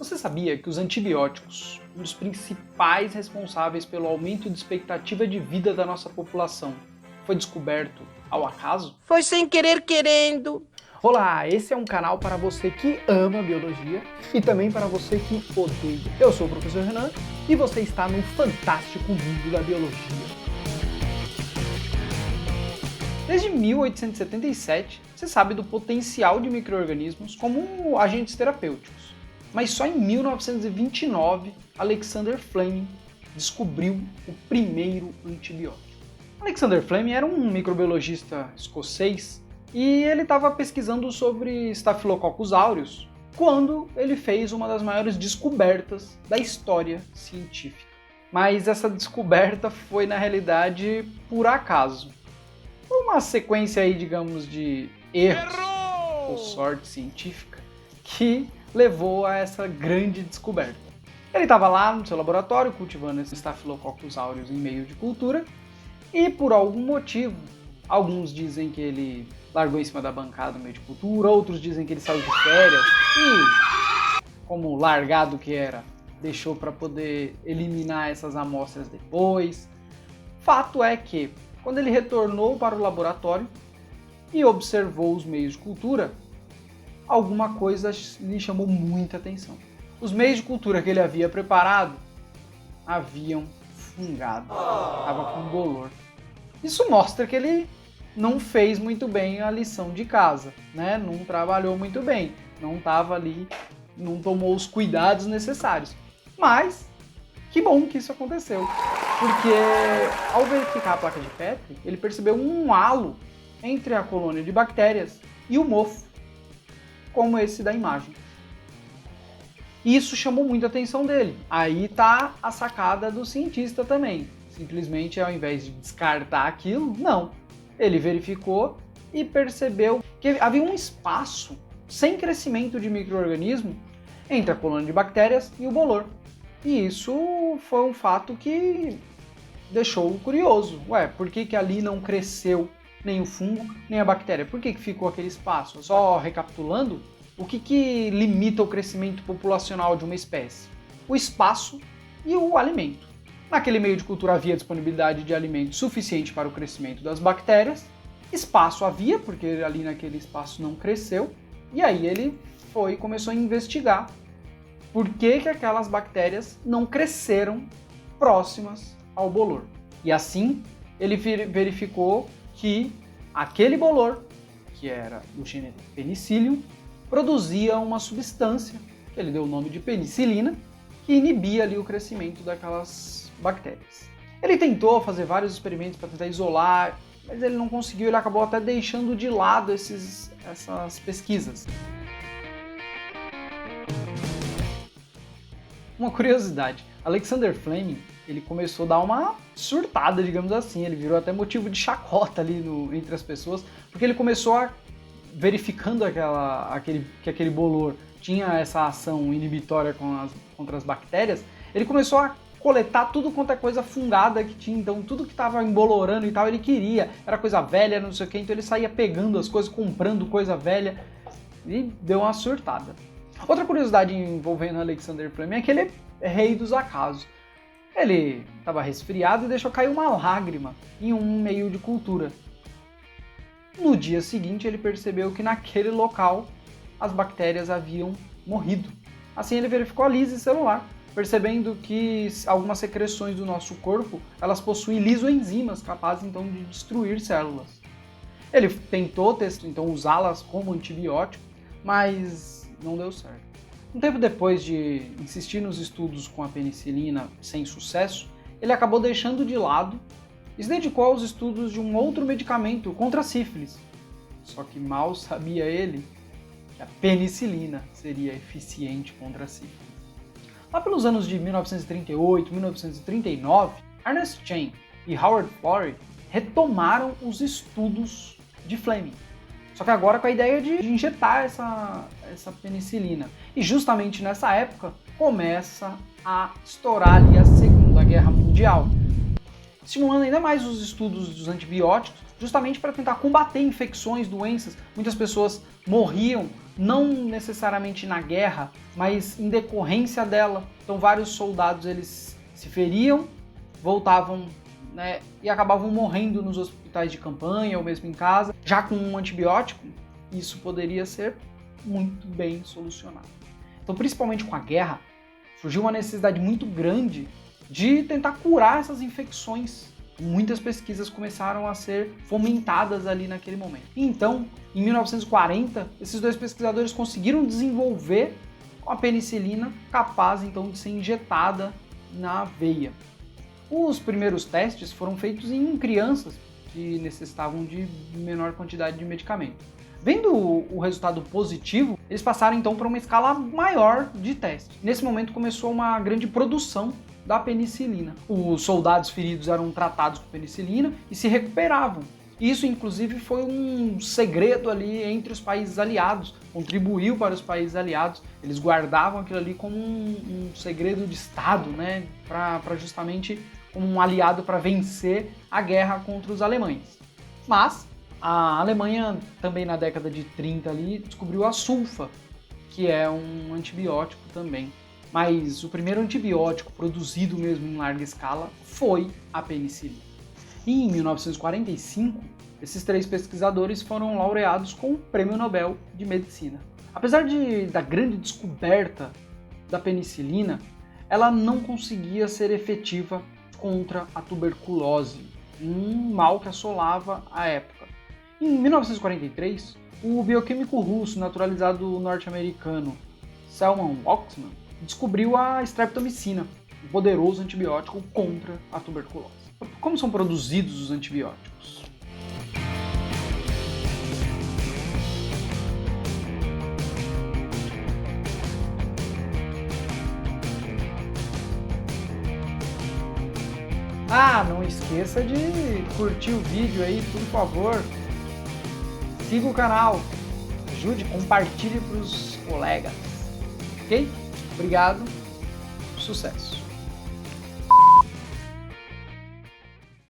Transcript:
Você sabia que os antibióticos, um dos principais responsáveis pelo aumento de expectativa de vida da nossa população, foi descoberto ao acaso? Foi sem querer querendo. Olá, esse é um canal para você que ama biologia e também para você que odeia. Eu sou o professor Renan e você está no fantástico mundo da biologia. Desde 1877, se sabe do potencial de micro-organismos como agentes terapêuticos. Mas só em 1929, Alexander Fleming descobriu o primeiro antibiótico. Alexander Fleming era um microbiologista escocês e ele estava pesquisando sobre Staphylococcus aureus quando ele fez uma das maiores descobertas da história científica. Mas essa descoberta foi, na realidade, por acaso. Foi uma sequência aí, digamos, de erros ou sorte científica que levou a essa grande descoberta. Ele estava lá no seu laboratório cultivando esse Staphylococcus aureus em meio de cultura e por algum motivo, alguns dizem que ele largou em cima da bancada no meio de cultura, outros dizem que ele saiu de férias e, como largado que era, deixou para poder eliminar essas amostras depois. Fato é que, quando ele retornou para o laboratório e observou os meios de cultura, alguma coisa lhe chamou muita atenção. Os meios de cultura que ele havia preparado haviam fungado, estava com bolor. Isso mostra que ele não fez muito bem a lição de casa, né? Não trabalhou muito bem, não estava ali, não tomou os cuidados necessários. Mas que bom que isso aconteceu, porque ao verificar a placa de Petri, ele percebeu um halo entre a colônia de bactérias e o mofo, como esse da imagem. Isso chamou muito a atenção dele. Aí está a sacada do cientista também. Simplesmente, ao invés de descartar aquilo, não. Ele verificou e percebeu que havia um espaço sem crescimento de micro-organismo entre a colônia de bactérias e o bolor. E isso foi um fato que deixou curioso. Ué, por que ali não cresceu nem o fungo, nem a bactéria? Por que ficou aquele espaço? Só recapitulando, o que limita o crescimento populacional de uma espécie? O espaço e o alimento. Naquele meio de cultura havia disponibilidade de alimento suficiente para o crescimento das bactérias, espaço havia, porque ali naquele espaço não cresceu, e aí ele começou a investigar por que aquelas bactérias não cresceram próximas ao bolor. E assim ele verificou que aquele bolor, que era do gênero Penicillium, produzia uma substância, que ele deu o nome de penicilina, que inibia ali o crescimento daquelas bactérias. Ele tentou fazer vários experimentos para tentar isolar, mas ele não conseguiu, ele acabou até deixando de lado essas pesquisas. Uma curiosidade, Alexander Fleming, ele começou a dar uma surtada, digamos assim, ele virou até motivo de chacota ali entre as pessoas, porque ele começou a, verificando que aquele bolor tinha essa ação inibitória contra as bactérias, ele começou a coletar tudo quanto é coisa fungada que tinha, então tudo que estava embolorando e tal, ele queria, era coisa velha, não sei o que, então ele saía pegando as coisas, comprando coisa velha e deu uma surtada. Outra curiosidade envolvendo Alexander Fleming é que ele é rei dos acasos. Ele estava resfriado e deixou cair uma lágrima em um meio de cultura. No dia seguinte ele percebeu que naquele local as bactérias haviam morrido. Assim ele verificou a lise celular, percebendo que algumas secreções do nosso corpo elas possuem lisoenzimas capazes então de destruir células. Ele tentou então usá-las como antibiótico, mas não deu certo. Um tempo depois de insistir nos estudos com a penicilina sem sucesso, ele acabou deixando de lado e se dedicou aos estudos de um outro medicamento contra a sífilis. Só que mal sabia ele que a penicilina seria eficiente contra a sífilis. Lá pelos anos de 1938, 1939, Ernest Chain e Howard Florey retomaram os estudos de Fleming. Só que agora com a ideia de injetar essa penicilina. E justamente nessa época começa a estourar ali a Segunda Guerra Mundial, estimulando ainda mais os estudos dos antibióticos, justamente para tentar combater infecções, doenças. Muitas pessoas morriam não necessariamente na guerra, mas em decorrência dela. Então vários soldados eles se feriam, voltavam, né, e acabavam morrendo nos hospitais de campanha ou mesmo em casa. Já com um antibiótico, isso poderia ser muito bem solucionado. Então, principalmente com a guerra, surgiu uma necessidade muito grande de tentar curar essas infecções. Muitas pesquisas começaram a ser fomentadas ali naquele momento. E então, em 1940, esses dois pesquisadores conseguiram desenvolver a penicilina capaz então de ser injetada na veia. Os primeiros testes foram feitos em crianças que necessitavam de menor quantidade de medicamento. Vendo o resultado positivo, eles passaram então para uma escala maior de teste. Nesse momento começou uma grande produção da penicilina. Os soldados feridos eram tratados com penicilina e se recuperavam. Isso, inclusive, foi um segredo ali entre os países aliados, contribuiu para os países aliados. Eles guardavam aquilo ali como um segredo de Estado, né, para justamente como um aliado para vencer a guerra contra os alemães. Mas a Alemanha, também na década de 30 ali, descobriu a sulfa, que é um antibiótico também. Mas o primeiro antibiótico produzido mesmo em larga escala foi a penicilina. E em 1945, esses três pesquisadores foram laureados com o Prêmio Nobel de Medicina. Apesar da grande descoberta da penicilina, ela não conseguia ser efetiva contra a tuberculose, um mal que assolava a época. Em 1943, o bioquímico russo naturalizado norte-americano Selman Waksman descobriu a streptomicina, um poderoso antibiótico contra a tuberculose. Como são produzidos os antibióticos? Não esqueça de curtir o vídeo aí, por favor. Siga o canal, ajude, compartilhe para os colegas. Ok? Obrigado, sucesso!